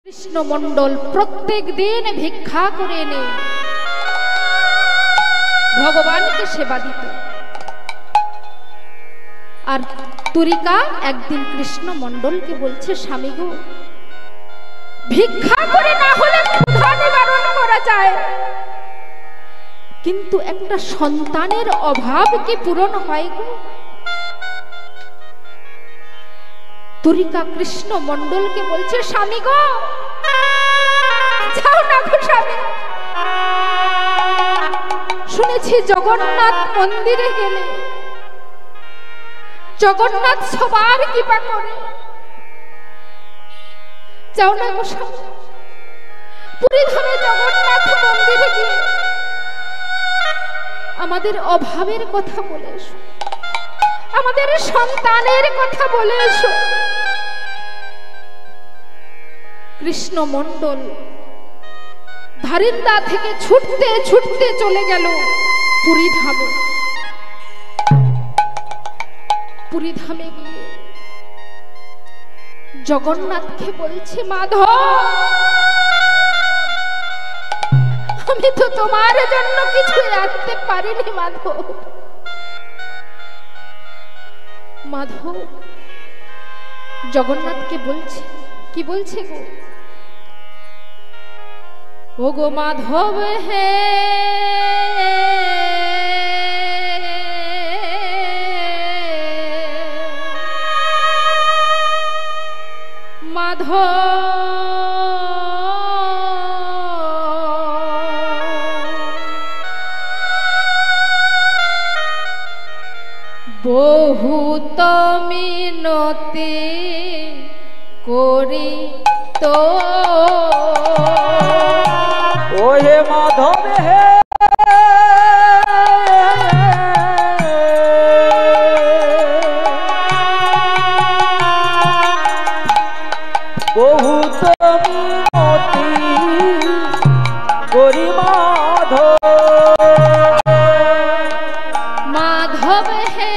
কৃষ্ণমণ্ডল প্রত্যেক দিন ভিক্ষা করে এনে ভগবানকে সেবা দিত। আর তুরিকা একদিন কৃষ্ণমণ্ডলকে বলছে, স্বামী গো, ভিক্ষা করে না হলে ক্ষুধা নিবারণ করা যায়, কিন্তু একটা সন্তানের অভাব কি পূরণ হয় গো? তুরিকা কৃষ্ণমণ্ডলকে বলছে, স্বামী গো, যাও না গো স্বামী, শুনেছি জগন্নাথ মন্দিরে গেলে জগন্নাথ সবার কৃপা করে, যাও না গো স্বামী, পুরী ধামে জগন্নাথ মন্দিরে গিয়ে আমাদের অভাবের কথা বলে এসো, আমাদের সন্তানের কথা বলে এসো। কৃষ্ণমণ্ডল ধারিন্দা থেকে ছুটতে ছুটতে চলে গেল পুরী ধামে। পুরী ধামে গিয়ে জগন্নাথকে বলছে, মাধব, আমি তো তোমার জন্য কিছু আনতে পারিনি মাধব। মাধব জগন্নাথকে বলছে, কি বলছে গো? ও গো মাধব হে, মাধব বহুত মিনতি করি তো, ওহে মাধব হে, বহুত মিনতি করি মাধব, মাধব হে,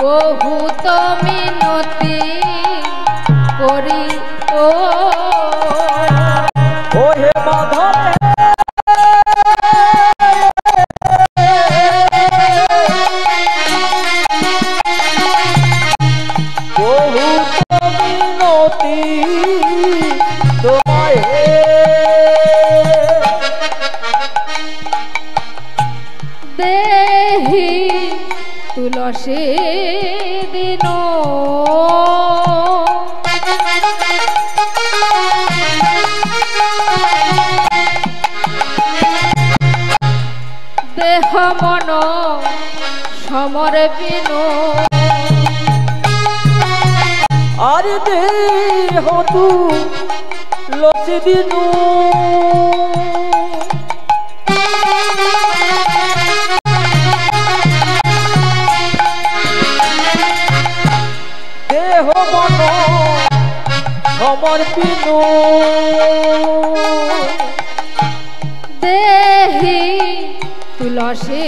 বহুত মিনতি করি তো, ওহে মাধব দেহি তুলসী দিন, দেহ মন সমর্পিন, আর দেহ তু লসি দিনু, দেহ মন সমর্পিন, দেহি তুলসী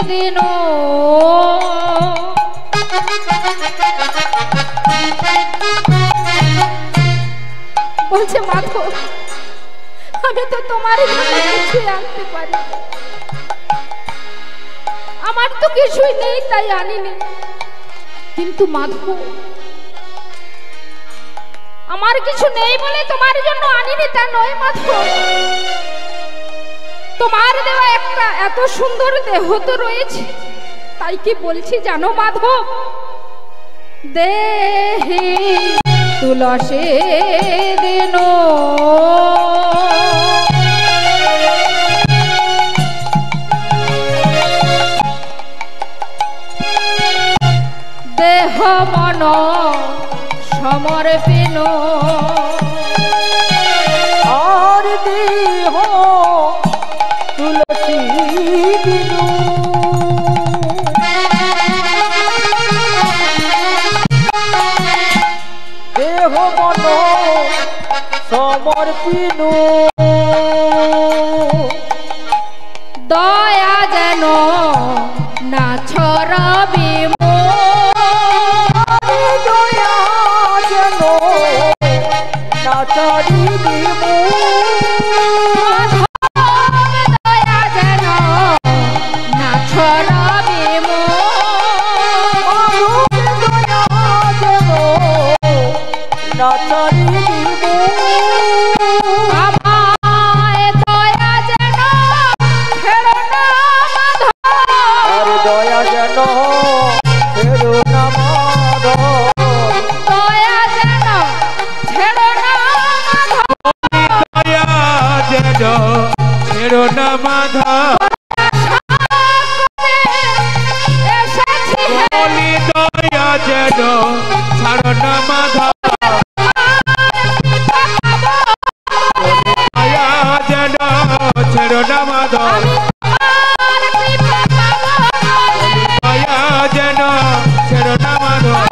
দিন, বলছে মাধব, আমি তো তোমার জন্য কিছুই আনতে পারি, আমার তো কিছুই নেই তাই আনিনি, কিন্তু মাধব, আমার কিছু নেই বলে তোমার জন্য আনিনি তা নয় মাধব, তোমার দেওয়া একটা এত সুন্দর দেহ তো রয়েছে, তাই কি বলছি জানো মাধব, দেহি তুলসী দিন, দেহ মন সমর্পিন, আর দেহ তুলসী দিনু, দেহ মন সমর্পিনু, দা দয়া যেন না ছড়াবে দয়া যেন না ছাড়িবি দয়া যেন না ছড়াবে দয়া যেন না ছাড়িবি আমায় দয়া যেন ছেড়ো না মাধব আর দয়া যেন ছেড়ো না মাধব দয়া যেন ছেড়ো না মাধব দয়া যেন ছেড়ো না মাধব এসেছি বলি দয়া যেন ছাড়ো না মাধব দয়া যেন ছেড়ো না মাধব দয়া যেন ছেড়ো না মাধব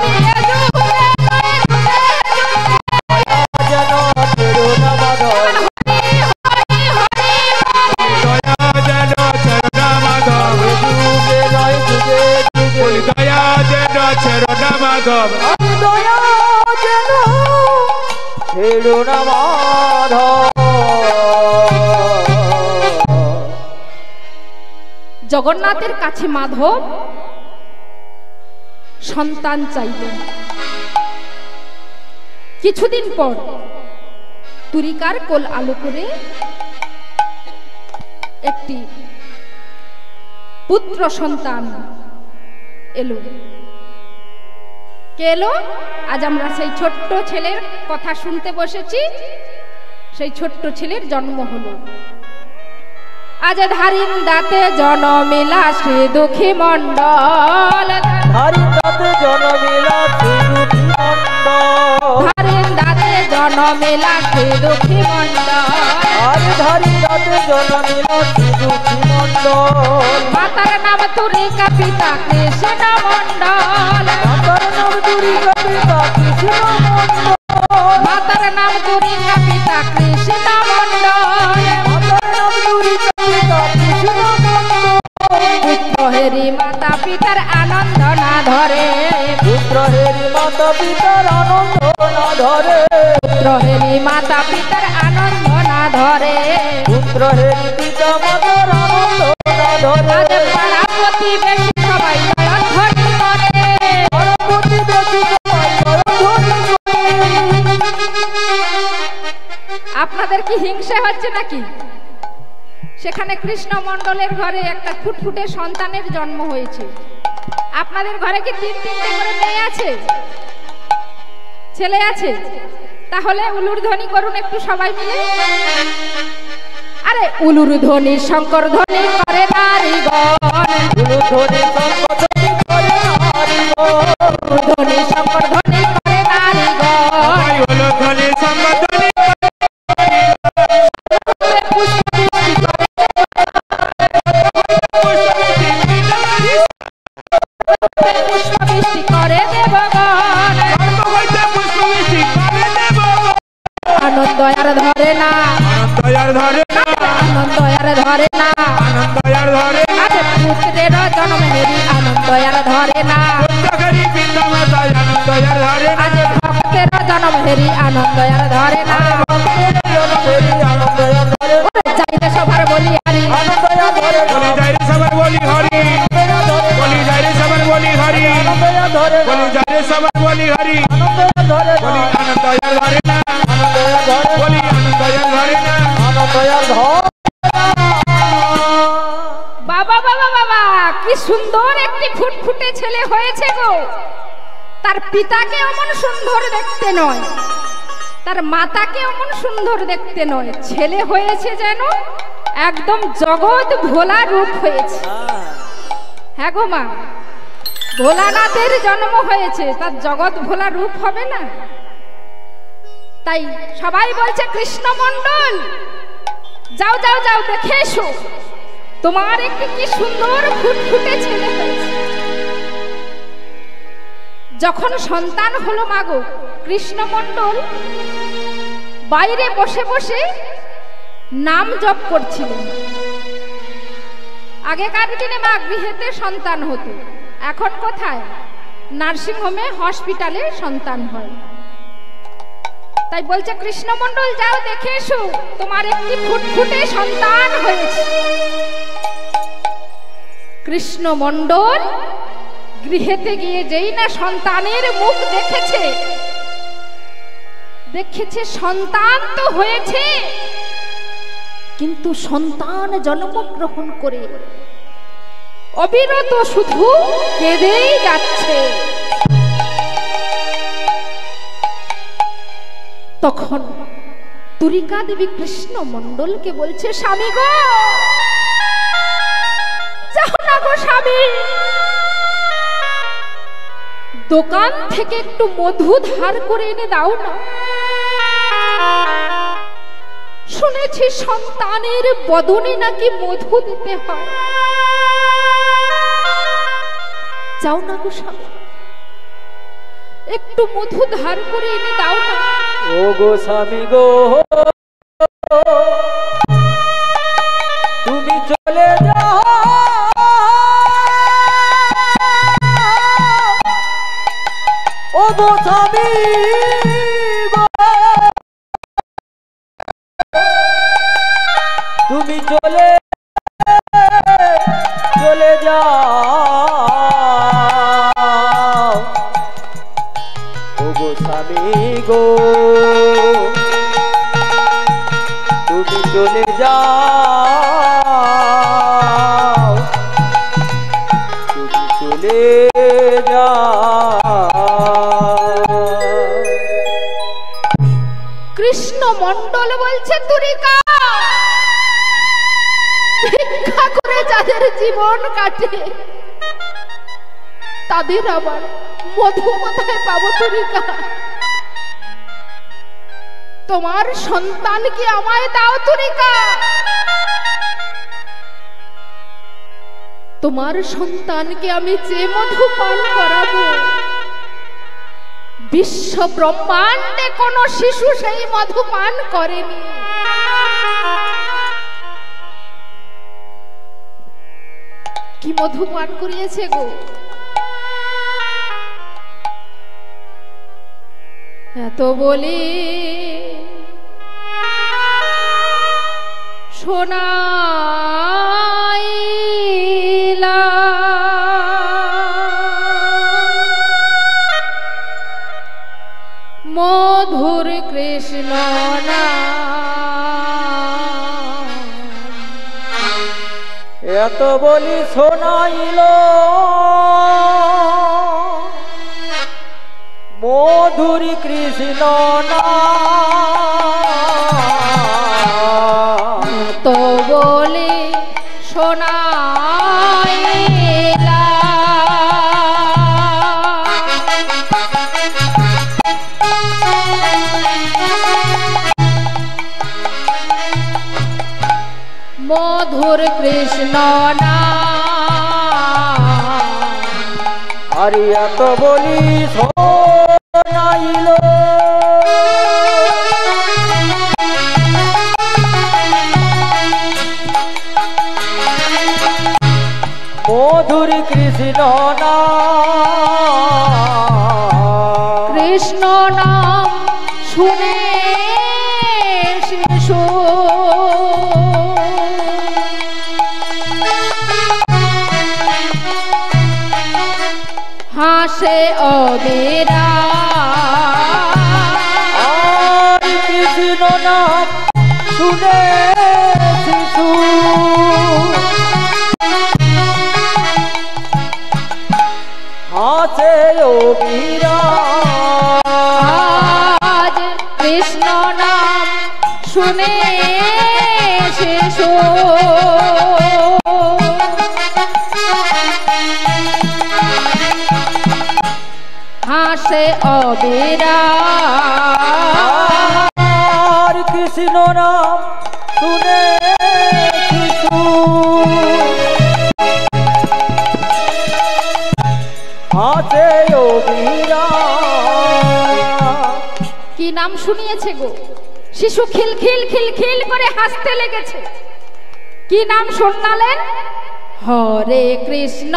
যেন ছেড়ো না মাধব দয়া যেন ছেড়ো না মাধব যুগে নয় যুগে যুগে বলি দয়া যেন ছেড়ো না মাধব দয়া যেন ছেড়ো না মাধব জগন্নাথের কাছে মাধব সন্তান চাইলেন। কিছুদিন পর তুরিকার কোল আলো করে একটি পুত্র সন্তান এলো। কে এলো? আজ আমরা সেই ছোট্ট ছেলের কথা শুনতে বসেছি। সেই ছোট্ট ছেলের জন্ম হলো। আজ ধারিন দাতে জনমিলা শ্রী দুঃখী মণ্ডল ধারি তাতে জনমিলা শ্রীদুখী মণ্ডল ধারিন দাতে জনমিলা শ্রী দুঃখী মণ্ডল আর ধারি তাতে জনমিলা শ্রীদুখী মণ্ডল মাতার নাম তুরিকা পিতা কৃষ্ণ মণ্ডল মাতার নাম দুর্গা পিতা কৃষ্ণ মণ্ডল মাতার নাম তুরিকা পিতা কৃষ্ণ মণ্ডল মাতার নাম দুর্গা পিতা কৃষ্ণ মণ্ডল পুত্র হেরি মাতা পিতার আনন্দ না ধরে পুত্র হেরি মাতা পিতার আনন্দ না ধরে পুত্র হেরি মাতা পিতার আনন্দ না ধরে পুত্র হেরি পিতা মাতার আনন্দ না ধরে আজ পাড়া প্রতিবেশী সবাই জয়ধ্বনি করে পরবর্তী বেশি সময় জয়ধ্বনি করে। আপনাদের কি হিংসা হচ্ছে নাকি? সেখানে কৃষ্ণ মণ্ডলের ঘরে একটা ফুটফুটে সন্তানের জন্ম হয়েছে। আপনাদের ঘরে কি তিন তিনটে করে মেয়ে আছে, ছেলে আছে? তাহলে উলুর ধ্বনি করুন একটু সবাই মিলে। আরে উলুর ধ্বনি শঙ্কর ধ্বনি করে নারীগণ, উলুধ্বনি সংকটনি করে নারীগণ, উলুর ধ্বনি শঙ্কর ধ্বনি করে নারীগণ। সবাই হলো ধ্বনি সম্বন্ধনী পুষ্পবৃষ্টি করে পুষ্পবৃষ্টি করে দেবগণ, আনন্দ আর ধরে না, দয়ার ধরে না আনন্দ আর ধরে না। দয়ার ধরে না আজ পুত্রের জন্ম হেরি আনন্দ আর ধরে না, পুত্রকারী পিতা মাতা দয়ার ধরে না আজ ভক্তের জন্ম হেরি আনন্দ আর ধরে না। হেরি আনন্দ ধরে ওরে চাইলে সবার বলি হারি, আনন্দ ধরে বলি যাইরে সবার বলি হরি বলি যাইরে সবার বলি হরি আনন্দ ধরে বলি যাইরে সবার বলি হরি আনন্দ ধরে বলি আনন্দ দয়ার ধরে না আনন্দ ধরে বলি আনন্দ দয়ার ধরে না আনন্দ ধরে। বাবা বাবা বাবা, কি সুন্দর একটি ফুটফুটে ছেলে হয়েছে গো। তার পিতাকে অমন সুন্দর দেখতে নয়, তার মাতাকে অমন সুন্দর দেখতে নয়, ছেলে হয়েছে যেন একদম জগৎ ভোলা রূপ হয়েছে। হ্যাঁ গো মা, ভোলানাথের জন্ম হয়েছে, তার জগৎ ভোলা রূপ হবে না? তাই সবাই বলছে কৃষ্ণ মণ্ডল যাও যাও যাও দেখে এসো, তোমার একটি কি সুন্দর ফুটফুটে ছেলে হয়েছে। যখন সন্তান হলো মাগো, কৃষ্ণ মণ্ডল বাইরে বসে বসে নাম জপ করছিলেন। আগেকার দিনে মা গৃহেতে সন্তান হতো, এখন কোথায়? নার্সিং হোমে, হসপিটালে সন্তান হয়। তাই বলছে কৃষ্ণমণ্ডল যাও দেখে এসো, তোমার একটি ফুটফুটে সন্তান হয়েছে। কৃষ্ণমণ্ডল গৃহেতে গিয়ে যেই না সন্তানের মুখ দেখেছে, দেখেছে সন্তান তো হয়েছে, কিন্তু সন্তান জন্মগ্রহণ করে অবিরত শুধু কেঁদেই যাচ্ছে। তখন তুরিকা দেবী কৃষ্ণমণ্ডলকে বলছে, স্বামী গো, যাও না গো স্বামী, দোকান থেকে একটু মধু ধার করে এনে দাও না। শুনেছি সন্তানের বদনে নাকি মধু দিতে হয়। যাও না গো স্বামী, একটু মধু ধার করে এনে দাও না। ও গো স্বামী গো, তুমি চলে যাও, ও গো স্বামী গো, তুমি চলে যাও, ও গো স্বামী গো, তুমি চলে যাও, তুমি চলে যাও। কৃষ্ণমণ্ডল বলছে, তুরিকা, ভিক্ষা করে যাদের জীবন কাটে তাদের আবার মধু কোথায় পাবো তুরিকা? তোমার সন্তানকে আমায় দাও তুরিকা, তোমার সন্তানকে আমি যে মধু পান করাবো, বিশ্ব ব্রহ্মাণ্ডে কোন শিশু সেই মধু পান করেনি। কি মধু পান করিয়েছে গো? এত বলি শোনাইলা মধুর কৃষ্ণ এত বলি শোনাইল মধুর কৃষ্ণ তো বলে শোনাইলা মধুর কৃষ্ণ আরে এত বলি শোনাইল মধুর কৃষ্ণ কৃষ্ণ নাম শুনে শিশু হাসে অবেরা আর কৃষ্ণ নাম শুনে শিশু হাসে অবিরা আজ কৃষ্ণ নাম শুনে শিশু হাসে অবেরা আর কৃষ্ণ নাম শুনে শিশু হাসে অবিরা কি নাম শুনিয়েছে গো? শিশু খিলখিল খিলখিল করে হাসতে লেগেছে। কি নাম শোনালেন? Hare Krishna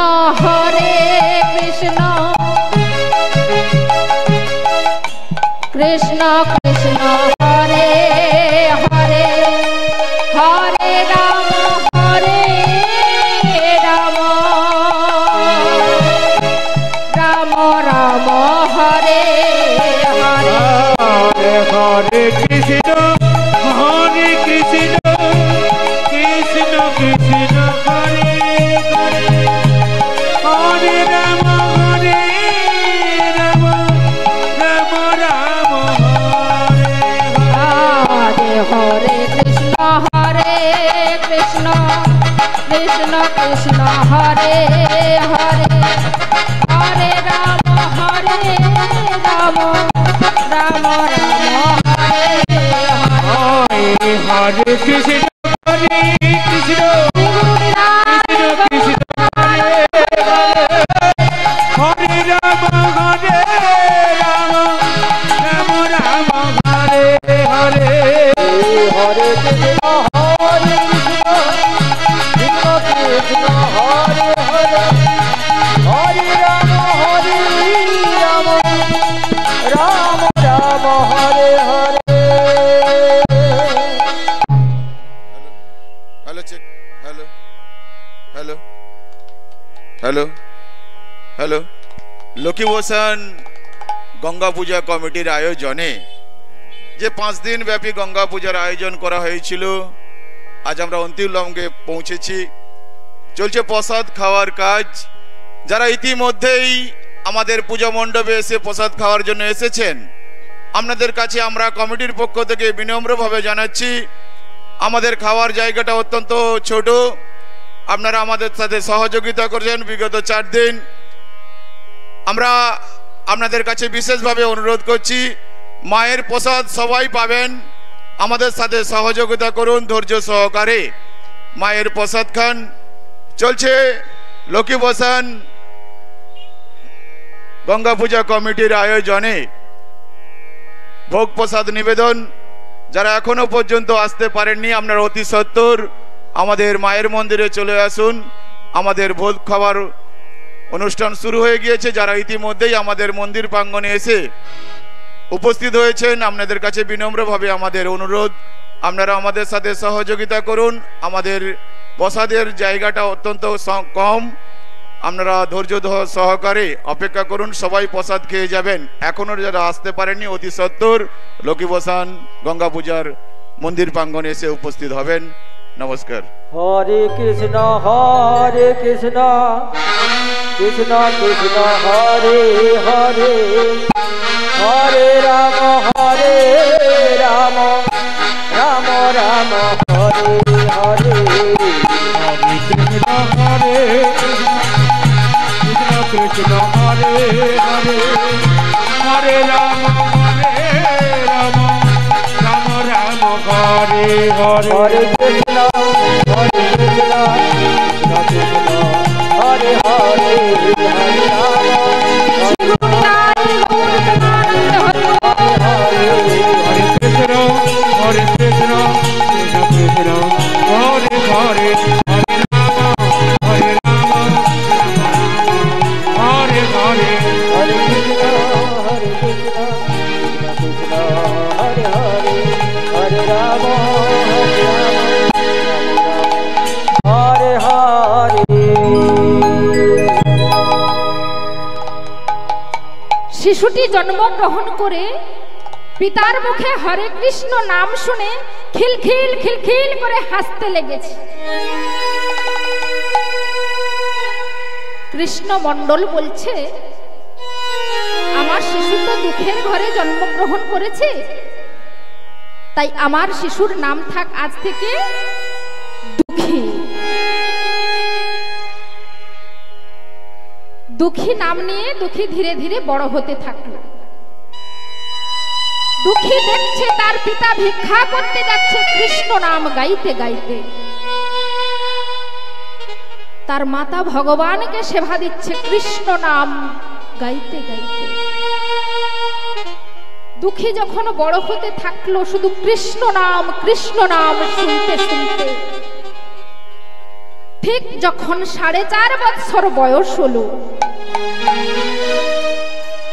Krishna Krishna Hare Hare Hare Ram Ram Ram Hare Hare Hare Krishna Krishna Krishna Hare Hare Hare Ram Ram Ram Hare Hare Krishna Krishna Krishna Hare Hare Hare Ram Ram Ram Hare Hare Hare Krishna Hare Krishna Krishna Hare Hare Ram Ram Ram Hare Hare Hare Krishna Krishna Hare Hare Hare Ram Ram Ram Hare Hare. Hello check hello hello hello hello Lakshmibhushan Ganga পূজা কমিটির আয়োজনে যে 5 দিন ব্যাপী গঙ্গা পূজার আয়োজন করা হয়েছিল, আজ আমরা অন্তিম লগ্নে পৌঁছেছি। চলছে প্রসাদ খাওয়ার কাজ। যারা ইতিমধ্যেই আমাদের পূজা মণ্ডপে এসে প্রসাদ খাওয়ার জন্য এসেছেন, আপনাদের কাছে আমরা কমিটির পক্ষ থেকে বিনম্রভাবে জানাচ্ছি, আমাদের খাওয়ার জায়গাটা অত্যন্ত ছোট। আপনারা আমাদের সাথে সহযোগিতা করেছেন বিগত 4 দিন। আমরা আপনাদের কাছে বিশেষভাবে অনুরোধ করছি, মায়ের প্রসাদ সবাই পাবেন, আমাদের সাথে সহযোগিতা করুন ধৈর্য সহকারে, মায়ের প্রসাদ খান। চলছে লক্ষ্মীভূষণ গঙ্গা পূজা কমিটির আয়োজনে ভোগ প্রসাদ নিবেদন। যারা এখনো পর্যন্ত আসতে পারেননি, আপনারা অতি সত্বর আমাদের মায়ের মন্দিরে চলে আসুন। আমাদের ভোগ খাওয়ার অনুষ্ঠান শুরু হয়ে গিয়েছে। যারা ইতিমধ্যেই আমাদের মন্দির প্রাঙ্গণে এসে উপস্থিত হয়েছেন, আপনাদের কাছে বিনম্রভাবে আমাদের অনুরোধ, আপনারা আমাদের সাথে সহযোগিতা করুন। আমাদের প্রসাদের জায়গাটা অত্যন্ত কম, আপনারা ধৈর্য সহকারে অপেক্ষা করুন। সবাই প্রসাদ খেয়ে যাবেন। এখনো যারা আসতে পারেননি, অতি সত্বর লক্ষ্মীভূষণ গঙ্গা পূজার মন্দির প্রাঙ্গণে এসে উপস্থিত হবেন। নমস্কার। হরে কৃষ্ণ কৃষ্ণ কৃষ্ণ হরে হরে হরে রাম রাম রাম হরে হরে হরে কৃষ্ণ কৃষ্ণ হরে হরে হরে রাম রাম রাম হরে হরে হরে কৃষ্ণ কৃষ্ণ কৃষ্ণ হরে হরে হরে রাম হরে কৃষ্ণ কৃষ্ণ কৃষ্ণ হরে হরে হরে রাম হরে হরে হরে কৃষ্ণ কৃষ্ণ হরে হরে হরে রাম হরে হরে। শিশুটি জন্মগ্রহণ করে পিতার মুখে হরে কৃষ্ণ নাম শুনে খিলখিল খিলখিল করে হাসতে লেগেছে। কৃষ্ণ মণ্ডল বলছে, আমার শিশু তো দুঃখের ঘরে জন্মগ্রহণ করেছে, তাই আমার শিশুর নাম থাক আজ থেকে দুঃখী। দুঃখী নাম নিয়ে দুঃখী ধীরে ধীরে বড় হতে থাকলো। দুঃখী দেখছে তার পিতা ভিক্ষা করতে যাচ্ছে কৃষ্ণ নাম গাইতে গাইতে, তার মাতা ভগবানকে সেবা দিচ্ছে কৃষ্ণ নাম গাইতে গাইতে। দুঃখী যখন বড় হতে থাকলো, শুধু কৃষ্ণ নাম শুনতে শুনতে ঠিক যখন 4.5 বৎসর বয়স হলো,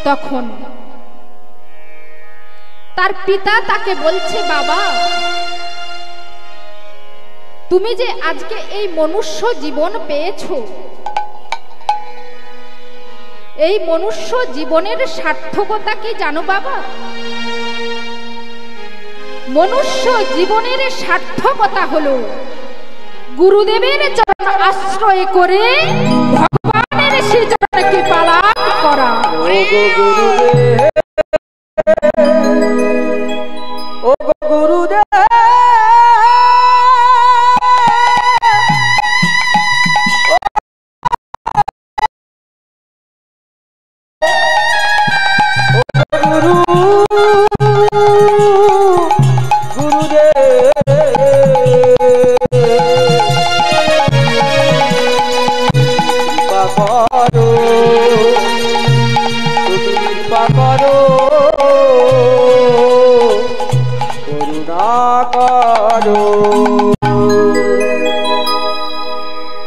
তখন তার পিতা তাকে বলছে, বাবা তুমি যে আজকে এই মনুষ্য জীবন পেয়েছো, এই মনুষ্য জীবনের সার্থকতা কি জানো বাবা? মনুষ্য জীবনের সার্থকতা হলো গুরুদেবের চরণ আশ্রয় করে ভগবানের শ্রীচরণকে পালন করা। ও গুরুদেব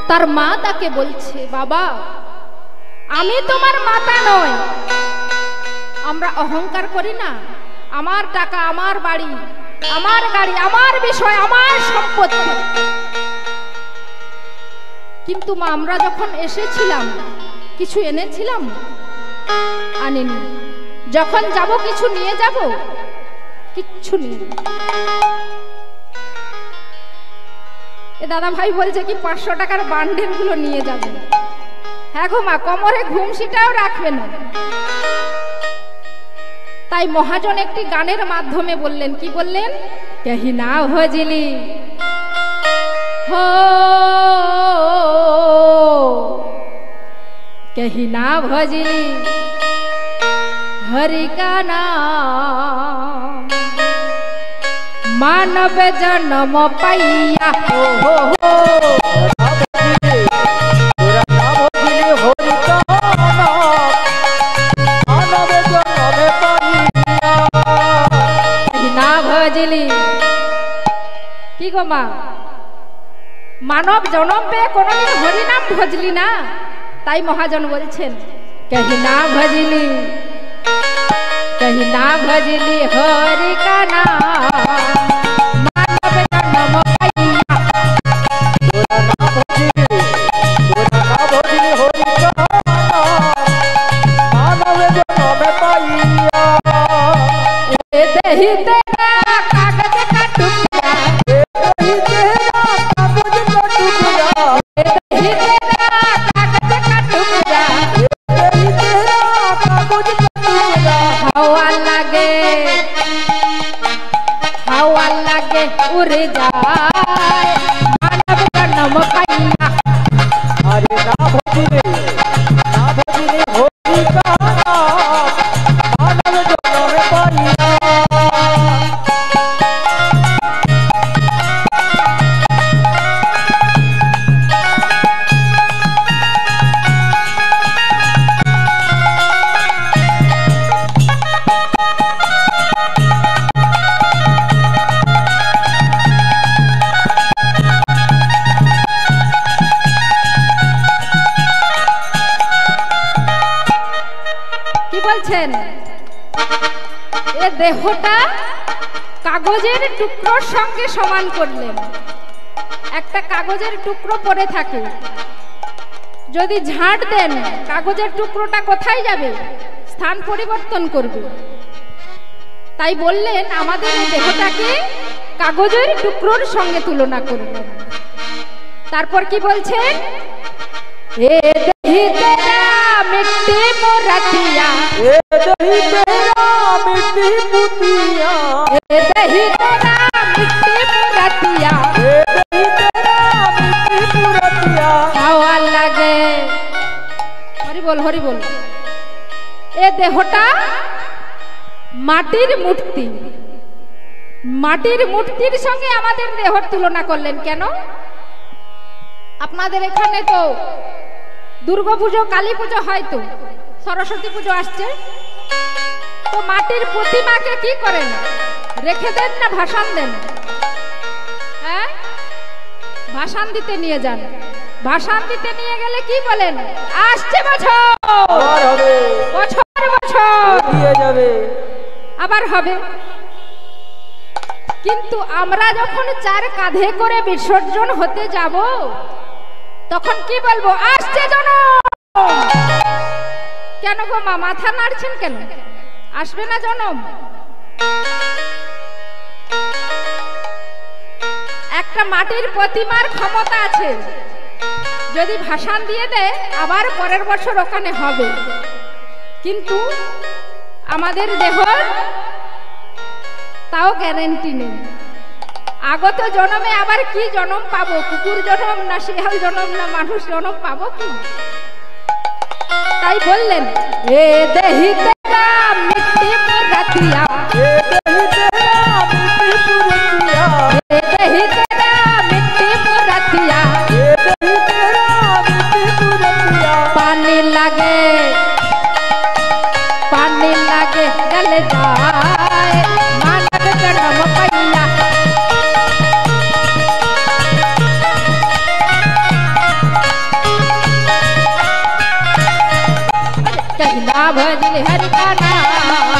তার মা তাকে বলছে, বাবা আমি তোমার মাতা নয়। আমরা অহংকার করি না, আমার টাকা, আমার বাড়ি, আমার গাড়ি, আমার বিষয়, আমার সম্পত্তি। কিন্তু মা আমরা যখন এসেছিলাম কিছু এনেছিলাম? আনিনি। যখন যাব কিছু নিয়ে যাব? কিচ্ছু নিয়ে। এ দাদা ভাই বলছে কি 500 টাকার বান্ডেল গুলো নিয়ে যাবে। হ্যাঁ গো মা, কোমরে ঘুমসিটাও রাখবে না। তাই মহাজন একটি গানের মাধ্যমে বললেন, কি বললেন? কহি না ভজলি হো, কহি না ভজলি हरि का नाम, मानव जन्म पैया हो না ভজলি। কি গো মা, মানব জন্ম পেয়ে কোনদিন হরি নাম ভজলি না? তাই মহাজন বলছেন, কহি না ভজলি, कहीं ना भजली हरि का नाम, मानव जन्म पैया। मानव जन्म पैया। दही तेरा कागज का टुकड़ा, दही तेरा कागज का टुकड़ा, दही तेरा कागज का टुकड़ा, दही तेरा कागज का टुकड़ा। हवा लगे, हवा लगे उड़ जाए, मानव जन्म पैया। अरे ना भजले होली का नाम, मानव जन्म पैया। বলছেন এ দেহটা কাগজের টুকরোর সঙ্গে সমান করলেন। একটা কাগজের টুকরো পড়ে থাকে, যদি ঝাঁট দেন কাগজের টুকরোটা কোথায় যাবে? স্থান পরিবর্তন করবে। তাই বললেন আমাদের এই দেহটাকে কাগজের টুকরোর সঙ্গে তুলনা করবেন। তারপর কি বলছেন? ए दही तेरा मिट्टी मुरतिया, ए दही तेरा मिट्टी पुतिया, ए दही तेरा मिट्टी मुरतिया, ए दही तेरा मिट्टी पुरतिया। हवा लगे, हरि बोल हरि बोल। ए देहटा মাটির মূর্তি, মাটির মূর্তির সঙ্গে আমাদের দেহর তুলনা করলেন কেন? আপনাদের এখানে তো দুর্গা পুজো, কালী পুজো হয়, তো সরস্বতী পুজো আসছে, তো মাটির প্রতিমাকে কি করেন? রেখে দেন না ভাসান দেন? হ্যাঁ, ভাসান দিতে নিয়ে যান। ভাসান দিতে নিয়ে গেলে কি বলেন? আসছে বছর, আবার হবে, বছর বছর দিয়ে যাবে। আবার হবে। কিন্তু আমরা যখন চার কাঁধে করে বিসর্জন হতে যাব, তখন কি বলবো? আসছে জনম। কেন গো মা, মাথা নাড়ছেন কেন? আসবে না জনম? একটা মাটির প্রতিমার ক্ষমতা আছে, যদি ভাসান দিয়ে দেয় আবার পরের বছর ওখানে হবে। কিন্তু আমাদের দেহর তাও গ্যারেন্টি নেই। আগত জন্মে আবার কি জন্ম পাবো? কুকুর জন্ম না শিয়াল জন্ম না মানুষ জন্ম পাবো কি? তাই বললেন, এ দেহিতে মিট্টি পুরাতিয়া, এ দেহি তেরা মিটি পুরতিয়া, এ দেহিতে মিট্টি পুরাতিয়া, এ দেহি তেরা মিটি পুরতিয়া। পানি লাগে গলে যায় মানব জন্ম পাইয়া। कहना भजल हरि का नाम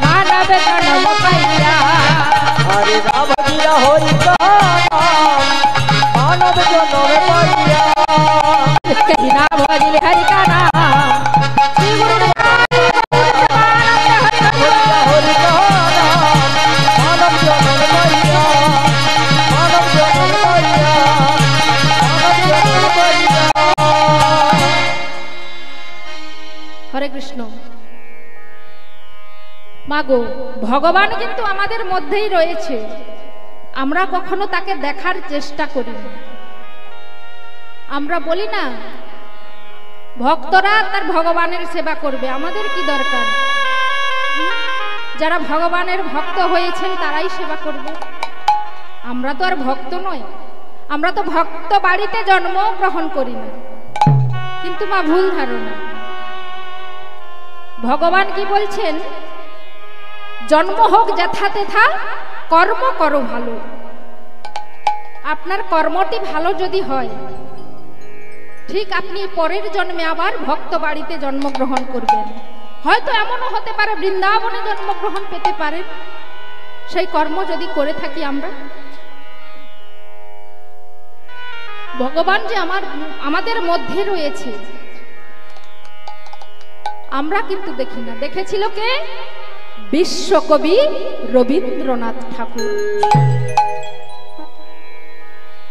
मानव जन्म पैया। हरे राम गिरा हरि का नाम मानव जन्म पाइया। कहना भजल हरि का नाम श्री गुरु हरि का नाम मानव जन्म पाइया, मानव जन्म पाइया, मानव जन्म पाइया। हरे कृष्ण। মাগো, ভগবান কিন্তু আমাদের মধ্যেই রয়েছে, আমরা কখনো তাকে দেখার চেষ্টা করি না। আমরা বলি না ভক্তরা তার ভগবানের সেবা করবে, আমাদের কি দরকার? যারা ভগবানের ভক্ত হয়েছেন তারাই সেবা করবে। আমরা তো আর ভক্ত নই, আমরা তো ভক্ত বাড়িতে জন্ম গ্রহণ করি না। কিন্তু মা, ভুল ধারণা। ভগবান কি বলছেন? জন্ম হোক যথা তেথা কর্ম করো ভালো। আপনার কর্মটি ভালো যদি হয়, ঠিক আপনি পরের জন্মে আবার ভক্ত বাড়িতে জন্মগ্রহণ করবেন। হয়তো এমনও হতে পারে বৃন্দাবনে জন্মগ্রহণ পেতে পারেন, সেই কর্ম যদি করে থাকি আমরা। ভগবান যে আমাদের মধ্যে রয়েছে, আমরা কিন্তু দেখি না। দেখেছিল কে? বিশ্বকবি রবীন্দ্রনাথ ঠাকুর।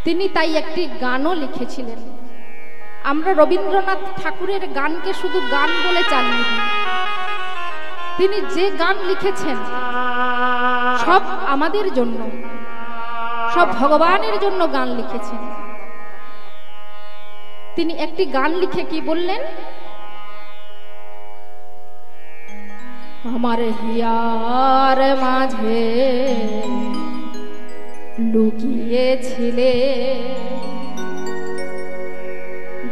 তিনি তাই একটি গানও লিখেছিলেন। আমরা রবীন্দ্রনাথ ঠাকুরের গানকে শুধু গান বলে চালিয়ে দিই। তিনি যে গান লিখেছেন সব আমাদের জন্য, সব ভগবানের জন্য গান লিখেছেন। তিনি একটি গান লিখে কি বললেন? আমার হিয়ার মাঝে লুকিয়েছিলে,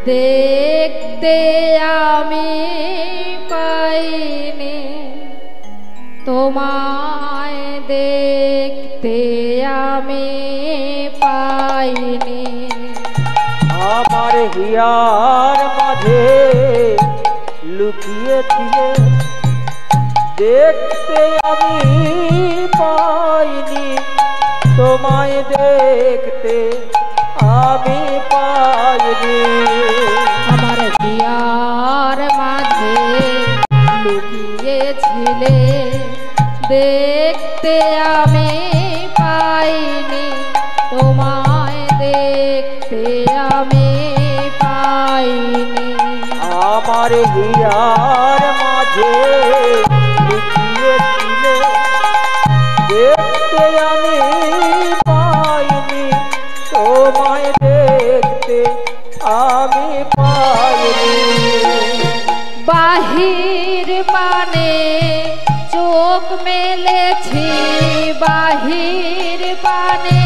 দেখতে আমি পাইনি তোমায়, দেখতে আমি পাইনি। আমার হিয়ার মাঝে লুকিয়েছিলে, দেখতে আমি পাইনি তোমায়, দেখতে আমি পাইনি। আমার হিয়ার মাঝে লুকিয়েছিলে, দেখতে আমি পাইনি তোমায়, দেখতে আমি পাইনি। আমার হিয়ার মাঝে লুকিয়েছিলে, দেখতে আমি পাইনি তোমায়, দেখতে আমি পাইনি। বাহির পানে চোখ মেলেছি, বাহির পানে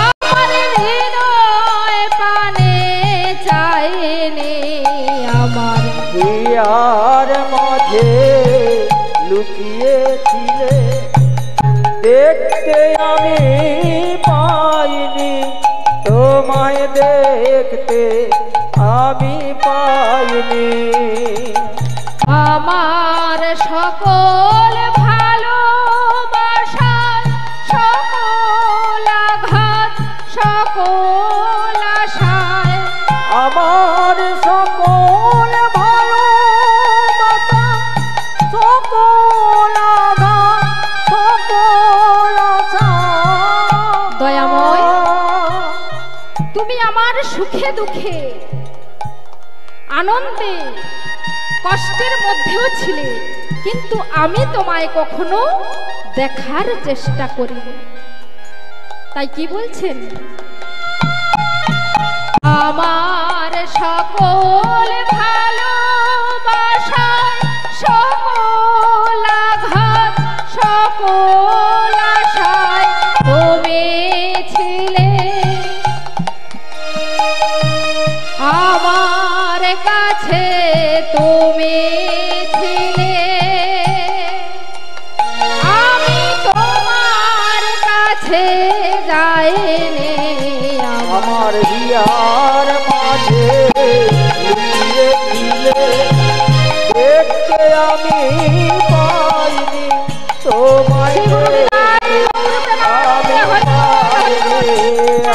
আমার হৃদয় পানে চাইনি। আমার হিয়ার মাঝে লুকিয়েছিলে, দেখতে আমি পাইনি তোমায় দেখতে আমি পাইনি। আমার সকল ভালোবাসা সকল আঘাত সকল আশায় আমার সকল ভালোবাসা সকল আঘাত সকল আশা। দয়াময়, তুমি আমার সুখে দুঃখে আনন্দে কষ্টের মধ্যেও ছিলে, কিন্তু আমি তোমায় কখনো দেখার চেষ্টা করিনি। তাই কি বলছেন? আমার সকল ভালোবাসায় সকল আঘাত সকল আশায় তুমি ছিলে আমার কাছে, তুমি ছিলে আমি তোমার কাছে যাইনি। আমার হিয়ার মাঝে লুকিয়ে ছিলে, দেখতে আমি পাইনি তোমায় দেখতে আমি পাইনি।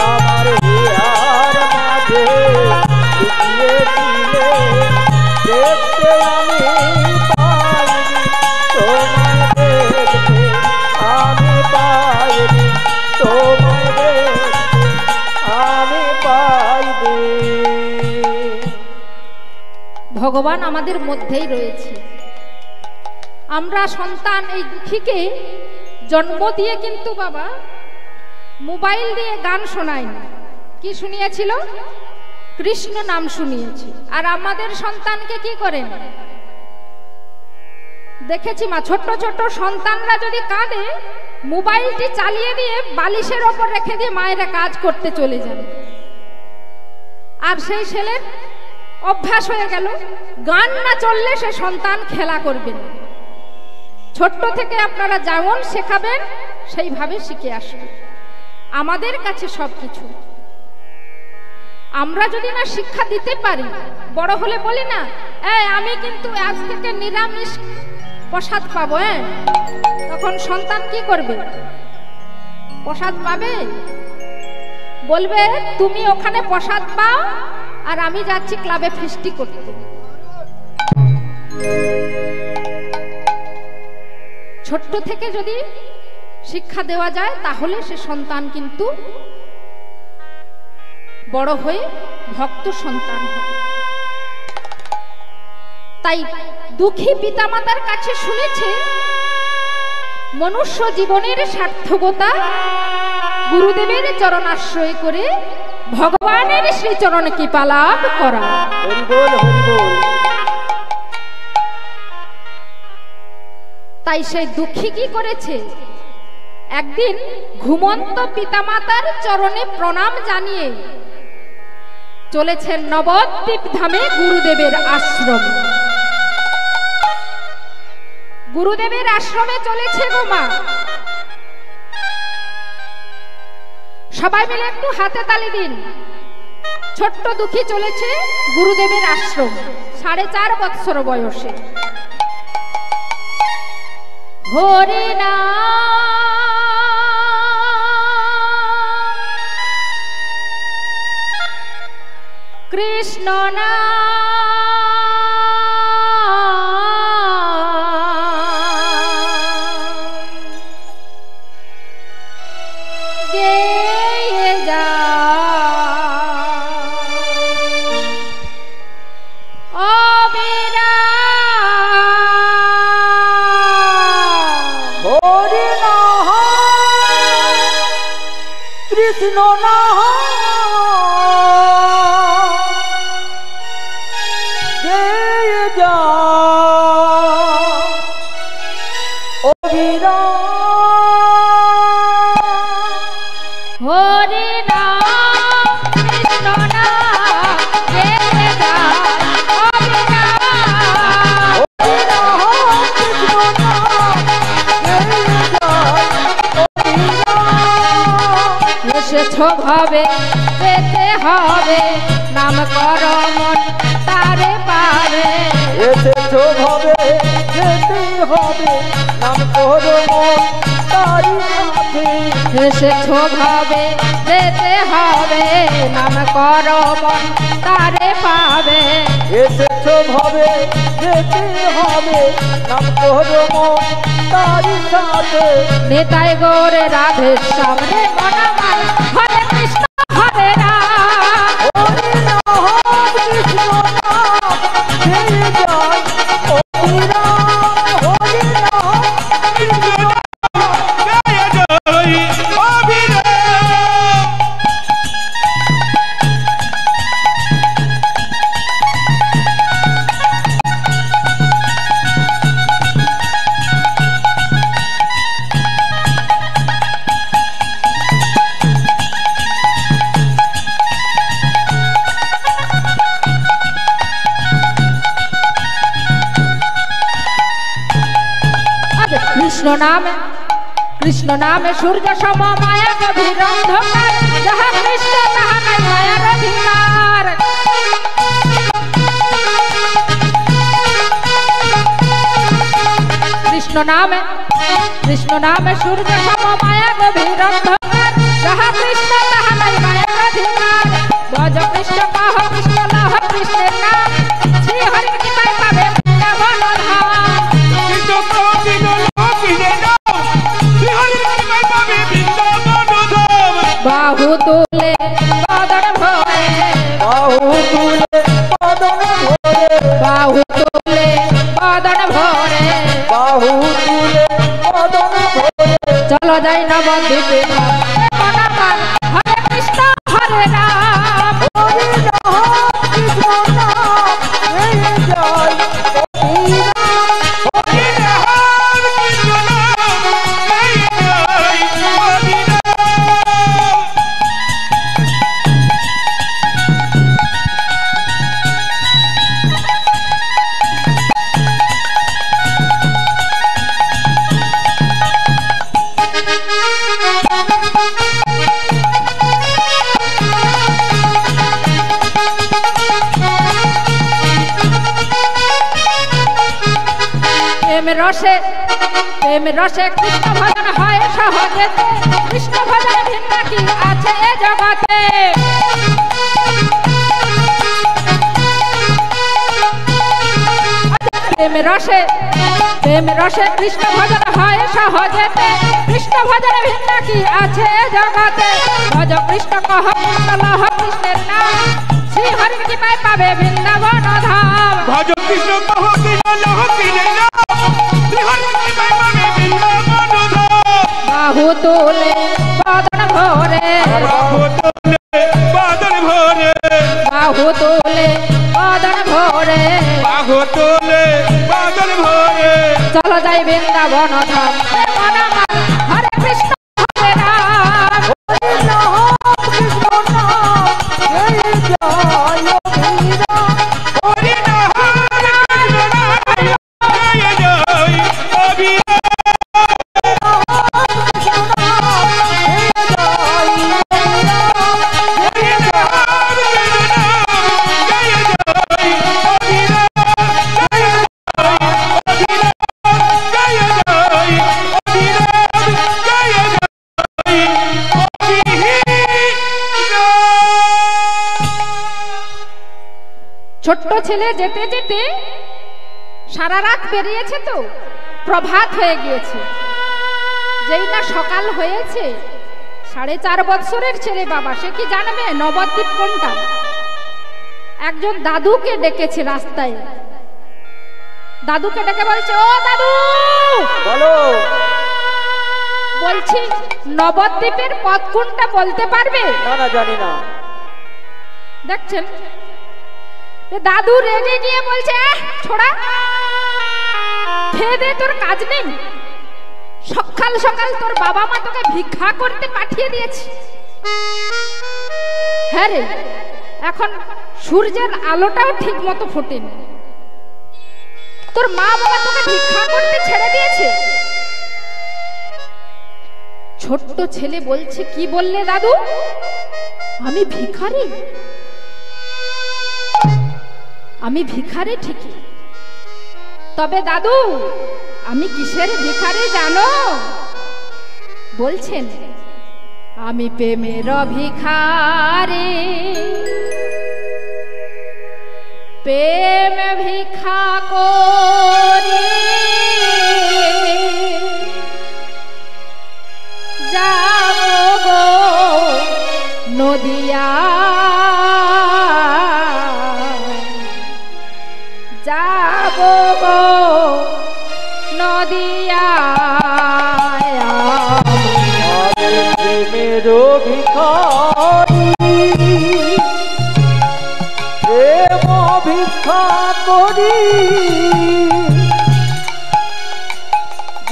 আমার হিয়ার মাঝে লুকিয়ে ছিলে, দেখতে আমি পাইনি তোমায় দেখতে আমি পাইনি তোমায় দেখতে আমি পাইনি। ভগবান আমাদের মধ্যেই রয়েছে। আমরা সন্তান এই দুঃখীকে জন্ম দিয়ে কিন্তু বাবা মোবাইল দিয়ে গান শোনায়নি। কি শুনিয়েছিল? কৃষ্ণ নাম শুনিয়েছি। আর আমাদের সন্তানকে কি করেন? দেখেছি মা, ছোট্ট ছোট্ট সন্তানরা যদি কাঁদে মোবাইলটি চালিয়ে দিয়ে বালিশের ওপর রেখে দিয়ে মায়েরা কাজ করতে চলে যান। আর সেই ছেলের অভ্যাস হয়ে গেল, গান না চললে সে সন্তান খেলা করবে না। ছোট্ট থেকে আপনারা যেমন শেখাবেন সেইভাবে শিখে আসবে। আমাদের কাছে সবকিছু। আমরা যদি না শিক্ষা দিতে পারি, বড় হলে বলি না আমি কিন্তু আজ থেকে নিরামিষ প্রসাদ পাবো, তখন সন্তান কি করবে? প্রসাদ পাবে? বলবে তুমি ওখানে প্রসাদ পাও আর আমি যাচ্ছি ক্লাবে ফিস্টি করতে। ছোট্ট থেকে যদি শিক্ষা দেওয়া যায় তাহলে সে সন্তান কিন্তু বড় হয়ে ভক্ত সন্তান হবে। তাই দুঃখী পিতামাতার কাছে শুনেছে মনুষ্য জীবনের সার্থকতা গুরুদেবের চরণাশ্রয় করে ভগবানের শ্রীচরণ কৃপা লাভ করা। হরি বল হরি বল। তাই সেই দুঃখী কি করেছে? একদিন ঘুমন্ত পিতামাতার চরণে প্রণাম জানিয়ে চলেছেন নবদ্বীপ ধামে গুরুদেবের আশ্রমে। গুরুদেবের আশ্রমে চলেছে গো মা। সবাই মিলে একটু হাতে তালি দিন। ছোট্ট দুঃখী চলেছে গুরুদেবের আশ্রম, 4.5 বৎসর বয়সে। হরি নাম কৃষ্ণ নাম গেয়ে যা হরি নাম কৃষ্ণ নাম গে নাম কর মন তারে পাবে। এসেছো ভাবে যেতে হবে নাম করো মন তারি সাথে। এসেছো ভাবে যেতে হবে নাম কর মন তারে পাবে। এসেছো ভাবে যেতে হবে নাম করো মন তারি সাথে। নেতাই গৌরে রাধে সামনে মনামান হরে কৃষ্ণ হরে রাম। হরি নাম কৃষ্ণ নাম ছেড়ে যায় অবিরাম। হরি নাম কৃষ্ণ কৃষ্ণ নামে সূর্য সম মায়া গভীর অন্ধকার। যাহা কৃষ্ণ তাহা নাই মায়ার অধিকার। কৃষ্ণ নামে সূর্য সম মায়া গভীর অন্ধকার। যাহা কৃষ্ণ তাহা নাই মায়ার অধিকার। ভজ কৃষ্ণ কহ কৃষ্ণ লহ কৃষ্ণের নাম। শ্রী হরির কৃপায় পাবে বৃন্দাবন ধাম। বাহু তুলে বদন ভরে। বাহু তুলে বদন ভরে। বাহু তুলে বদন ভরে। বাহু তুলে বদন ভরে। চলো যাই নবদ্বীপে মনামান হরে কৃষ্ণ হরে রাম। হরি নাম কৃষ্ণ নাম ছেড়ে যায় অবিরাম। হরি নাম কৃষ্ণ নাম ছেড়ে যায় অবিরাম। প্রেম রসে কৃষ্ণ ভজন হয় সহজেতে। কৃষ্ণ ভজন ভিন্ন কি আছে এ জগতে। প্রেম রসে কৃষ্ণ ভজন হয় সহজেতে। কৃষ্ণ ভজন ভিন্ন কি আছে এ জগতে। ভজ কৃষ্ণ কহ কৃষ্ণ লহ কৃষ্ণের নাম। শ্রী হরির কৃপায় পাবে বৃন্দাবন ধাম। ভজ কৃষ্ণ কহ কৃষ্ণ লহ কৃষ্ণের নাম। শ্রী হরির কৃপায় পাবে বৃন্দাবন ধাম। বাহু তুলে বদন ভরে। বাহু তুলে বদন ভরে। বাহু তুলে বদন ভরে। বাহু তুলে বদন ভরে। চলো যাই বৃন্দাবন ধাম। মনামান হরে কৃষ্ণ হরে রাম। হরি নাম কৃষ্ণ নাম ছেড়ে যায় অবিরাম। হরি নাম কৃষ্ণ নাম ছেড়ে যায় অবিরাম। ছোট্ট ছেলে যেতে যেতে সারা রাত বেরিয়েছে তো প্রভাত হয়ে গিয়েছে। যেই না সকাল হয়েছে 4.5 বছরের ছেলে বাবা, সে কি জানবে নবদ্বীপ কোনটা। একজন দাদুকে ডেকেছে রাস্তায়। দাদুকে ডেকে বলছে, ও দাদু বলো। বলছি নবদ্বীপের পথ কোনটা বলতে পারবে? না না জানি না। দেখছেন দাদু রেগে গিয়ে বলছে, ছোড়া খেয়ে দে, তোর কাজ নেই। সকাল সকাল তোর বাবা মা তোকে ভিক্ষা করতে পাঠিয়ে দিয়েছে। হ্যাঁ রে, এখন সূর্যের আলোটাও ঠিক মতো ফোটেনি। তোর মা বাবা তোকে ভিক্ষা করতে ছেড়ে দিয়েছে। ছোট্ট ছেলে বলছে, কি বললে দাদু? আমি ভিখারি? আমি ভিখারি ঠিকই, তবে দাদু আমি কিসের ভিখারি জানো? বলছেন আমি প্রেমের ভিখারি, প্রেম ভিক্ষা করি যাব গো নদিয়া, যাব গো নদিয়া। প্রেমের ভিখারি প্রেম ভিক্ষা করি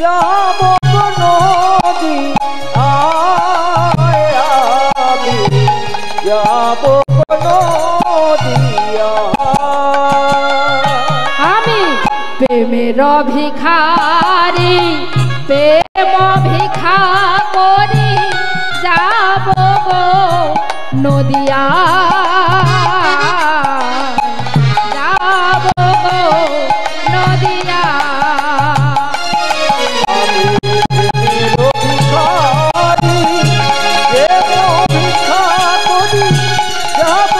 যাব নদী আমি যাব নদিয়া। আমি প্রেমের ভিখারি প্রেম ভিক্ষা করি যাব গো নদিয়া, যাব গো নদিয়া। ভিক্ষা করি যাব